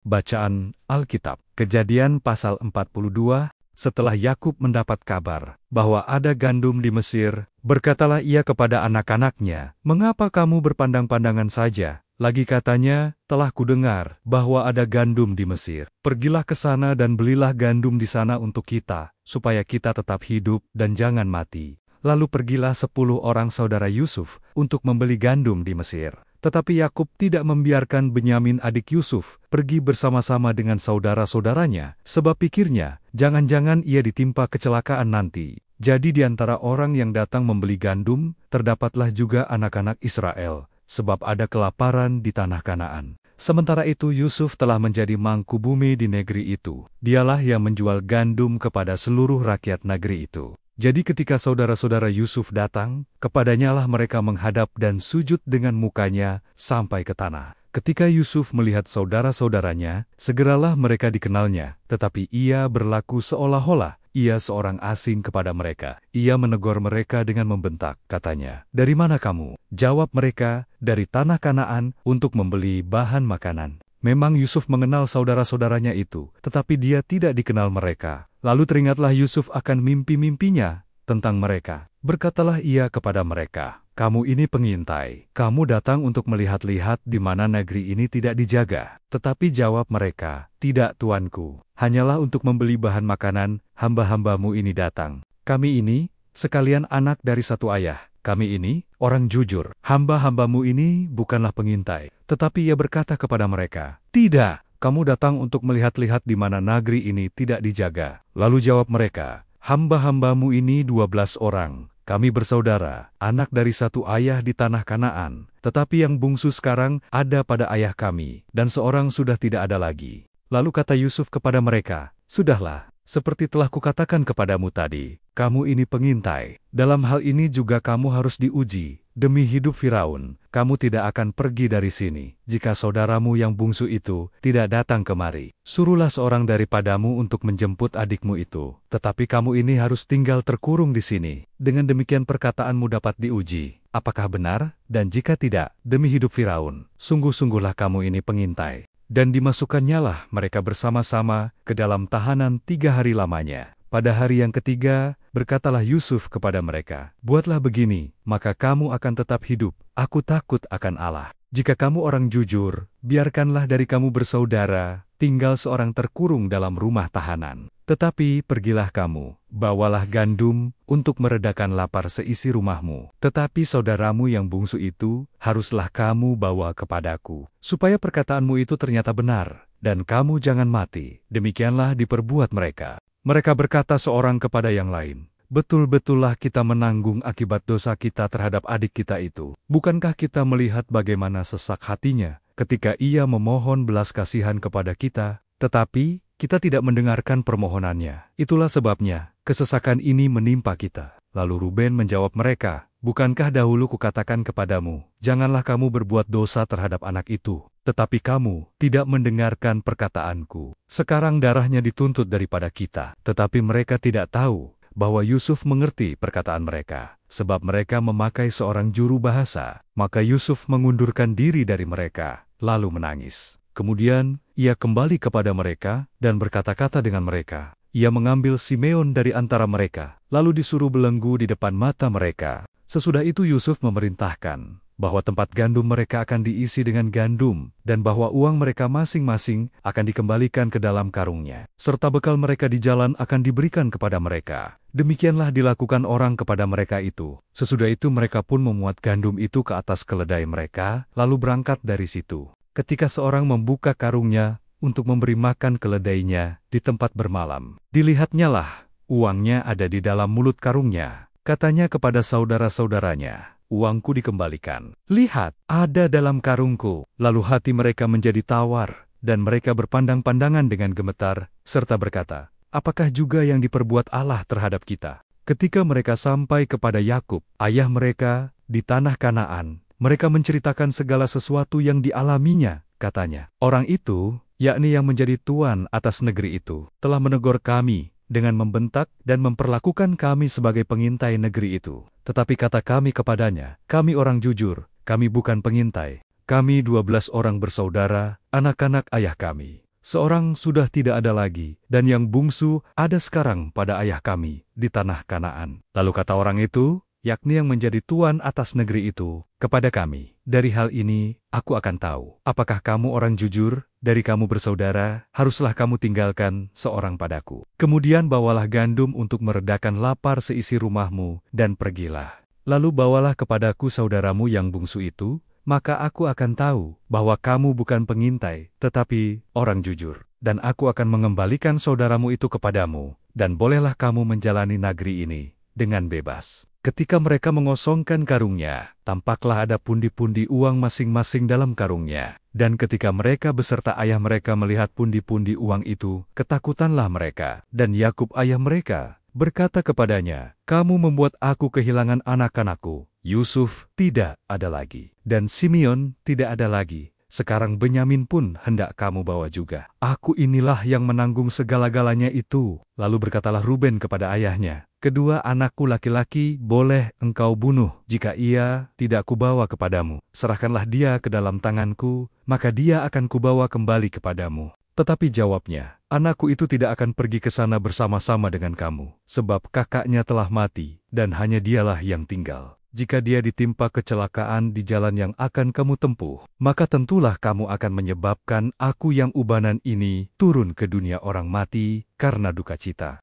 Bacaan Alkitab. Kejadian pasal 42. Setelah Yakub mendapat kabar bahwa ada gandum di Mesir, berkatalah ia kepada anak-anaknya, "Mengapa kamu berpandang-pandangan saja? Lagi katanya, telah kudengar bahwa ada gandum di Mesir. Pergilah ke sana dan belilah gandum di sana untuk kita, supaya kita tetap hidup dan jangan mati." Lalu pergilah 10 orang saudara Yusuf untuk membeli gandum di Mesir. Tetapi Yakub tidak membiarkan Benyamin adik Yusuf pergi bersama-sama dengan saudara-saudaranya, sebab pikirnya, jangan-jangan ia ditimpa kecelakaan nanti. Jadi di antara orang yang datang membeli gandum, terdapatlah juga anak-anak Israel, sebab ada kelaparan di tanah Kanaan. Sementara itu Yusuf telah menjadi mangku bumi di negeri itu. Dialah yang menjual gandum kepada seluruh rakyat negeri itu. Jadi ketika saudara-saudara Yusuf datang, kepadanya lah mereka menghadap dan sujud dengan mukanya sampai ke tanah. Ketika Yusuf melihat saudara-saudaranya, segeralah mereka dikenalnya, tetapi ia berlaku seolah-olah ia seorang asing kepada mereka. Ia menegur mereka dengan membentak, katanya, "Dari mana kamu?" Jawab mereka, "Dari tanah Kanaan untuk membeli bahan makanan." Memang Yusuf mengenal saudara-saudaranya itu, tetapi dia tidak dikenal mereka. Lalu teringatlah Yusuf akan mimpi-mimpinya tentang mereka. Berkatalah ia kepada mereka, "Kamu ini pengintai. Kamu datang untuk melihat-lihat di mana negeri ini tidak dijaga." Tetapi jawab mereka, "Tidak, tuanku. Hanyalah untuk membeli bahan makanan, hamba-hambamu ini datang. Kami ini, sekalian anak dari satu ayah. Kami ini, orang jujur. Hamba-hambamu ini bukanlah pengintai." Tetapi ia berkata kepada mereka, "Tidak, kamu datang untuk melihat-lihat di mana negeri ini tidak dijaga." Lalu jawab mereka, "Hamba-hambamu ini 12 orang. Kami bersaudara, anak dari satu ayah di tanah Kanaan. Tetapi yang bungsu sekarang ada pada ayah kami, dan seorang sudah tidak ada lagi." Lalu kata Yusuf kepada mereka, "Sudahlah, seperti telah kukatakan kepadamu tadi, kamu ini pengintai. Dalam hal ini juga kamu harus diuji. Demi hidup Firaun, kamu tidak akan pergi dari sini, jika saudaramu yang bungsu itu tidak datang kemari. Suruhlah seorang daripadamu untuk menjemput adikmu itu, tetapi kamu ini harus tinggal terkurung di sini. Dengan demikian perkataanmu dapat diuji, apakah benar, dan jika tidak, demi hidup Firaun, sungguh-sungguhlah kamu ini pengintai." Dan dimasukannyalah mereka bersama-sama ke dalam tahanan 3 hari lamanya. Pada hari yang ketiga, berkatalah Yusuf kepada mereka, "Buatlah begini, maka kamu akan tetap hidup. Aku takut akan Allah. Jika kamu orang jujur, biarkanlah dari kamu bersaudara tinggal seorang terkurung dalam rumah tahanan. Tetapi pergilah kamu, bawalah gandum untuk meredakan lapar seisi rumahmu. Tetapi saudaramu yang bungsu itu haruslah kamu bawa kepadaku, supaya perkataanmu itu ternyata benar, dan kamu jangan mati." Demikianlah diperbuat mereka. Mereka berkata seorang kepada yang lain, "Betul-betullah kita menanggung akibat dosa kita terhadap adik kita itu. Bukankah kita melihat bagaimana sesak hatinya ketika ia memohon belas kasihan kepada kita, tetapi kita tidak mendengarkan permohonannya. Itulah sebabnya kesesakan ini menimpa kita." Lalu Ruben menjawab mereka, "Bukankah dahulu kukatakan kepadamu, janganlah kamu berbuat dosa terhadap anak itu? Tetapi kamu tidak mendengarkan perkataanku. Sekarang darahnya dituntut daripada kita." Tetapi mereka tidak tahu bahwa Yusuf mengerti perkataan mereka, sebab mereka memakai seorang juru bahasa. Maka Yusuf mengundurkan diri dari mereka, lalu menangis. Kemudian ia kembali kepada mereka dan berkata-kata dengan mereka. Ia mengambil Simeon dari antara mereka, lalu disuruh belenggu di depan mata mereka. Sesudah itu Yusuf memerintahkan bahwa tempat gandum mereka akan diisi dengan gandum, dan bahwa uang mereka masing-masing akan dikembalikan ke dalam karungnya, serta bekal mereka di jalan akan diberikan kepada mereka. Demikianlah dilakukan orang kepada mereka itu. Sesudah itu mereka pun memuat gandum itu ke atas keledai mereka, lalu berangkat dari situ. Ketika seorang membuka karungnya untuk memberi makan keledainya di tempat bermalam, dilihatnyalah uangnya ada di dalam mulut karungnya. Katanya kepada saudara-saudaranya, "Uangku dikembalikan. Lihat, ada dalam karungku." Lalu hati mereka menjadi tawar, dan mereka berpandang-pandangan dengan gemetar, serta berkata, "Apakah juga yang diperbuat Allah terhadap kita?" Ketika mereka sampai kepada Yakub, ayah mereka, di tanah Kanaan, mereka menceritakan segala sesuatu yang dialaminya. Katanya, "Orang itu, yakni yang menjadi tuan atas negeri itu, telah menegur kami dengan membentak dan memperlakukan kami sebagai pengintai negeri itu. Tetapi kata kami kepadanya, 'Kami orang jujur, kami bukan pengintai. Kami 12 orang bersaudara, anak-anak ayah kami. seorang sudah tidak ada lagi, dan yang bungsu ada sekarang pada ayah kami di tanah Kanaan. Lalu kata orang itu, yakni yang menjadi tuan atas negeri itu, kepada kami, dari hal ini, aku akan tahu, apakah kamu orang jujur, dari kamu bersaudara, haruslah kamu tinggalkan seorang padaku. Kemudian bawalah gandum untuk meredakan lapar seisi rumahmu, dan pergilah. Lalu bawalah kepadaku saudaramu yang bungsu itu, maka aku akan tahu bahwa kamu bukan pengintai, tetapi orang jujur. Dan aku akan mengembalikan saudaramu itu kepadamu, dan bolehlah kamu menjalani negeri ini dengan bebas. Ketika mereka mengosongkan karungnya, tampaklah ada pundi-pundi uang masing-masing dalam karungnya. Dan ketika mereka beserta ayah mereka melihat pundi-pundi uang itu, ketakutanlah mereka. Dan Yakub ayah mereka berkata kepadanya, "Kamu membuat aku kehilangan anak-anakku. Yusuf tidak ada lagi, dan Simeon tidak ada lagi. Sekarang Benyamin pun hendak kamu bawa juga. Aku inilah yang menanggung segala-galanya itu." Lalu berkatalah Ruben kepada ayahnya, "Kedua anakku laki-laki boleh engkau bunuh. Jika ia tidak kubawa kepadamu, serahkanlah dia ke dalam tanganku, maka dia akan kubawa kembali kepadamu." Tetapi jawabnya, "Anakku itu tidak akan pergi ke sana bersama-sama dengan kamu, sebab kakaknya telah mati, dan hanya dialah yang tinggal. Jika dia ditimpa kecelakaan di jalan yang akan kamu tempuh, maka tentulah kamu akan menyebabkan aku yang ubanan ini turun ke dunia orang mati karena duka cita."